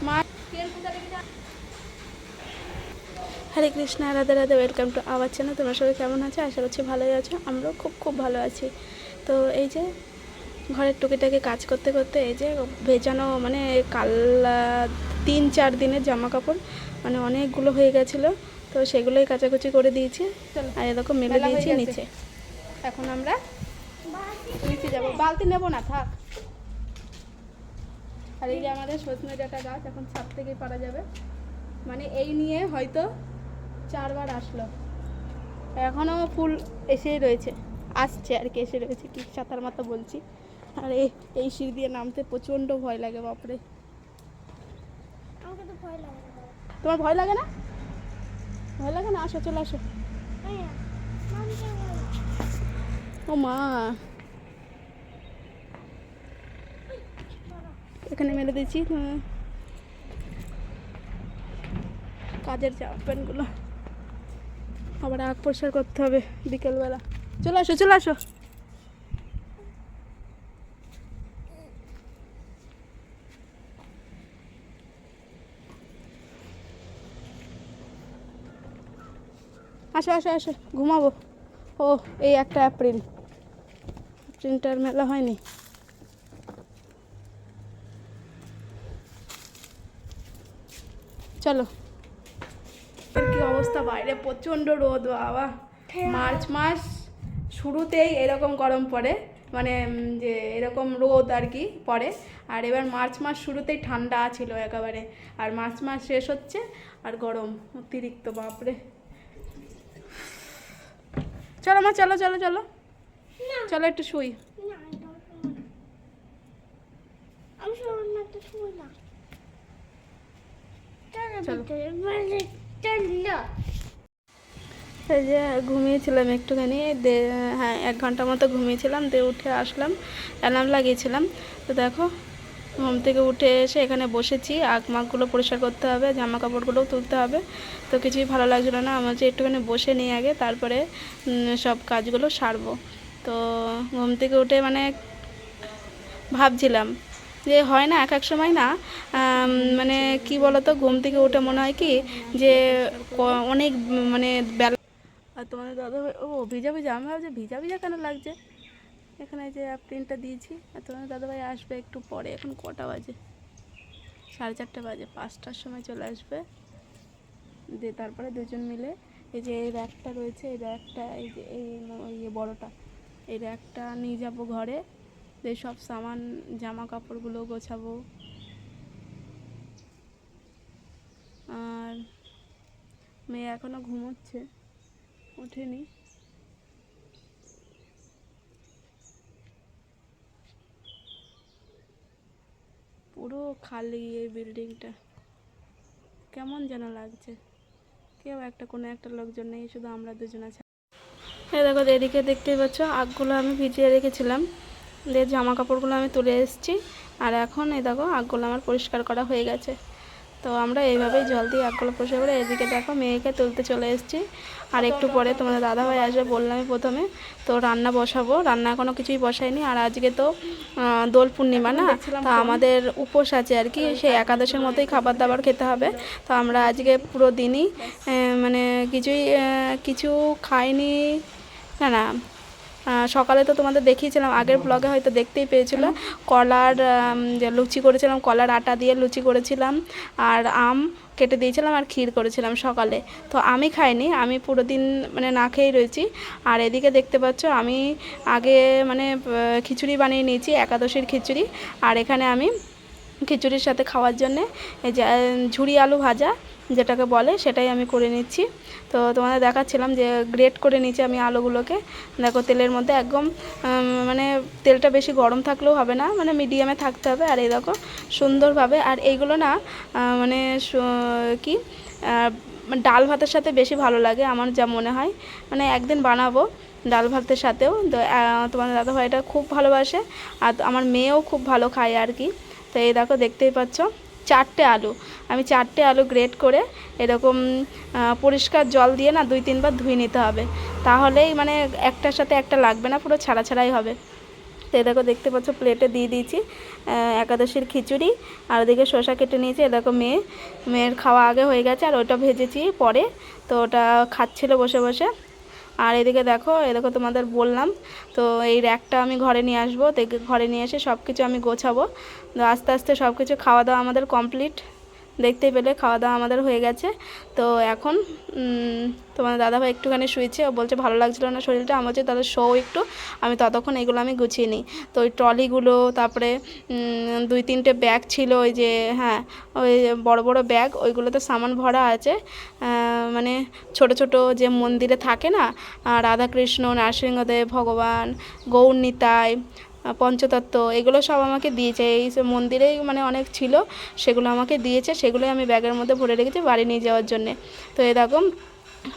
Much. Hare Krishna, Radhe Radhe, welcome to our channel. তোমরা সবাই কেমন আছো? আশা করছি ভালোই আছো। আমরাও খুব খুব ভালো আছি। তো এই যে ঘরের টুকিটাকি কাজ করতে করতে এই যে ভেজানো মানে কাল 3-4 দিনের জামা কাপড় মানে অনেকগুলো হয়ে গেছিলো, তো সেগুলোই কাচাকুচি করে দিয়েছি। আর এরকম মেলে দিয়েছি নিচে। এখন আমরা নিচে যাবো, বালতি নেবো না, থাক। আর এই যে আমাদের সজনে ডাঁটা গাছ এখন ছাদ থেকেই পারা যাবে, মানে এই নিয়ে হয়তো 4 বার আসলো, এখনও ফুল এসেই রয়েছে, আসছে আর কি, এসে রয়েছে, কি সাঁতার মাথা বলছি। আর এই সিঁড়ি দিয়ে নামতে প্রচণ্ড ভয় লাগে, বাপরে। তোমার ভয় লাগে না? ভয় লাগে না? আসো, চলে আসো। ও মা, এখানে মেলে দিয়েছি কাজের জামা প্যান্টগুলো, আবার আগ পরিষ্কার করতে হবে বিকেলবেলা। চলে আসো, চলে আসো। আসো আসো আসো, ঘুমাবো। ও এই একটা এপ্রিলটার মেলা হয়নি। চলো। কি অবস্থা বাইরে, প্রচণ্ড রোদ বাবা। মার্চ মাস শুরুতেই এরকম গরম পড়ে, মানে যে এরকম রোদ আর কি পড়ে। আর এবার মার্চ মাস শুরুতেই ঠান্ডা ছিল একেবারে, আর মার্চ মাস শেষ হচ্ছে আর গরম অতিরিক্ত, বাপরে। চলো মা, চলো চলো চলো চলো, একটু শুই। এই যে ঘুমিয়েছিলাম একটুখানি, হ্যাঁ 1 ঘন্টা মতো ঘুমিয়েছিলাম, দিয়ে উঠে আসলাম, অ্যালার্ম লাগিয়েছিলাম। তো দেখো ঘুম থেকে উঠে এসে এখানে বসেছি, মাগগুলো পরিষ্কার করতে হবে, জামা কাপড়গুলোও তুলতে হবে। তো কিছুই ভালো লাগছিলো না আমার, যে একটুখানি বসে নিয়ে আগে তারপরে সব কাজগুলো সারবো। তো ঘুম থেকে উঠে মানে ভাবছিলাম যে হয় না এক এক সময় না, মানে কি বলতো, ঘুম থেকে উঠে মনে হয় কি যে অনেক মানে বেলা। আর তোমাদের দাদা ভাই, ও ভিজা ভিজা, আমি ভাবছি ভিজা ভিজা কেন লাগছে। এখানে যে প্রিন্টটা দিয়েছি, আর তোমাদের দাদাভাই আসবে একটু পরে। এখন কটা বাজে? 4:30 বাজে, 5টার সময় চলে আসবে। দিয়ে তারপরে দুজন মিলে এই যে এই র্যাকটা রয়েছে, এই র্যাকটা, এই যে এই বড়টা, এই র্যাকটা নিয়ে যাবো ঘরে, দিয়ে সব সামান জামা কাপড়গুলো গোছাবো। আর মেয়ে এখনও ঘুমোচ্ছে, ওঠেনি। পুরো খালি এই বিল্ডিংটা, কেমন যেন লাগছে, কেউ একটা কোনো একটা লোকজন নেই, শুধু আমরা দুজন আছি। এই দেখো, এদিকে দেখতেই পাচ্ছ আগগুলো আমি ভিজিয়ে রেখেছিলাম, দিয়ে জামা কাপড়গুলো আমি তুলে এসেছি। আর এখন এই দেখো আগগুলো আমার পরিষ্কার করা হয়ে গেছে। তো আমরা এইভাবেই জল দিয়ে আগগুলো পরিষ্কার করে, এদিকে দেখো মেয়েকে তুলতে চলে এসেছি। আর একটু পরে তোমাদের দাদাভাই আসবে বললামই প্রথমে। তো রান্না বসাবো, রান্না এখনও কিছুই বসাইনি। আর আজকে তো দোল পূর্ণিমা না, তো আমাদের উপোস আছে আর কি, সেই একাদশের মতোই খাবার দাবার খেতে হবে। তো আমরা আজকে পুরো দিনই মানে কিছু খাইনি। না না, সকালে তো তোমাদের দেখিয়েছিলাম, আগের ব্লগে হয়তো দেখতেই পেয়েছিল, কলার যে লুচি করেছিলাম, কলার আটা দিয়ে লুচি করেছিলাম, আর আম কেটে দিয়েছিলাম, আর ক্ষীর করেছিলাম সকালে। তো আমি খাইনি, আমি পুরো দিন মানে না খেয়েই রয়েছি। আর এদিকে দেখতে পাচ্ছ আমি আগে মানে খিচুড়ি বানিয়ে নিয়েছি, একাদশীর খিচুড়ি। আর এখানে আমি খিচুড়ির সাথে খাওয়ার জন্যে এই যে ঝুরি আলু ভাজা যেটাকে বলে, সেটাই আমি করে নিচ্ছি। তো তোমাদের দেখাচ্ছিলাম যে গ্রেট করে নিচ্ছি আমি আলুগুলোকে। দেখো তেলের মধ্যে একদম মানে তেলটা বেশি গরম থাকলেও হবে না, মানে মিডিয়ামে থাকতে হবে। আর এই দেখো সুন্দরভাবে, আর এইগুলো না মানে কি ডাল ভাতের সাথে বেশি ভালো লাগে আমার যা মনে হয়, মানে একদিন বানাবো ডাল ভাতের সাথেও। তোমাদের দাদাভাইটা খুব ভালোবাসে, আর আমার মেয়েও খুব ভালো খায় আর কি। তো এই দেখো দেখতেই পাচ্ছ 4টে আলু, আমি 4টে আলু গ্রেট করে এরকম পরিষ্কার জল দিয়ে না 2-3 বার ধুয়ে নিতে হবে, তাহলেই মানে একটার সাথে একটা লাগবে না, পুরো ছাড়া ছাড়াই হবে। তো এই দেখো দেখতে পাচ্ছ প্লেটে দিয়ে দিয়েছি একাদশীর খিচুড়ি, আর ওদিকে শসা কেটে নিয়েছি। এ দেখো মেয়ের খাওয়া আগে হয়ে গেছে, আর ওটা ভেজেছি পরে, তো ওটা খাচ্ছিল বসে বসে। আর এদিকে দেখো তোমাদের বললাম তো এই র্যাকটা আমি ঘরে নিয়ে আসবো, ঘরে নিয়ে এসে সব কিছু আমি গোছাবো। তো আস্তে আস্তে সব কিছু খাওয়া দাওয়া আমাদের কমপ্লিট, দেখতেই পেলে খাওয়া দাওয়া আমাদের হয়ে গেছে। তো এখন তোমাদের দাদাভাই একটুখানি শুয়েছে, ও বলছে ভালো লাগছিলো না শরীরটা, আমার হচ্ছে তাহলে শো একটু, আমি ততক্ষণ এগুলো আমি গুছিয়ে নিই। তো ওই ট্রলিগুলো, তারপরে 2-3টে ব্যাগ ছিল, ওই যে হ্যাঁ ওই বড় বড় ব্যাগ, ওইগুলোতে সামান ভরা আছে, মানে ছোট ছোট যে মন্দিরে থাকে না, রাধাকৃষ্ণ, নরসিংহদেব, ভগবান, গৌর নিতাই, পঞ্চতত্ত্ব, এগুলো সব আমাকে দিয়েছে। এই মন্দিরেই মানে অনেক ছিল, সেগুলো আমাকে দিয়েছে, সেগুলোই আমি ব্যাগের মধ্যে ভরে রেখেছি বাড়ি নিয়ে যাওয়ার জন্যে। তো এরকম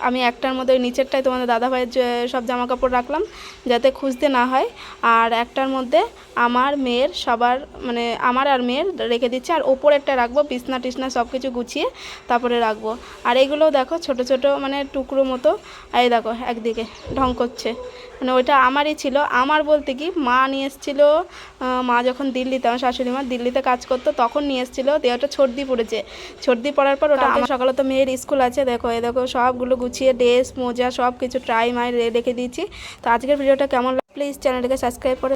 আমি একটার মধ্যে ওই নিচেরটায় তোমাদের দাদাভাইয়ের সব জামা কাপড় রাখলাম যাতে খুঁজতে না হয়, আর একটার মধ্যে আমার মেয়ের সবার মানে আমার আর মেয়ের রেখে দিচ্ছি, আর ওপরে একটা রাখবো বিছনা টিছনা সব কিছু গুছিয়ে তারপরে রাখবো। আর এইগুলোও দেখো ছোট ছোট মানে টুকরো মতো, এই দেখো একদিকে ঢং করছে, মানে ওইটা আমারই ছিল। আমার বলতে কি মা নিয়ে এসেছিলো, মা যখন দিল্লিতে, আমার শাশুড়ি মা দিল্লিতে কাজ করতো তখন নিয়ে এসেছিলো, দিয়ে ওটা সর্দি পড়েছে, সর্দি পড়ার পর ওটা আমার সকালে তো মেয়ের স্কুল আছে, দেখো এই দেখো সবগুলো গুছিয়ে ড্রেস মোজা সব কিছু ট্রাই মাই রেখে দিয়েছি। তো আজকের ভিডিওটা কেমন লাগলো প্লিজ চ্যানেলটাকে সাবস্ক্রাইব করে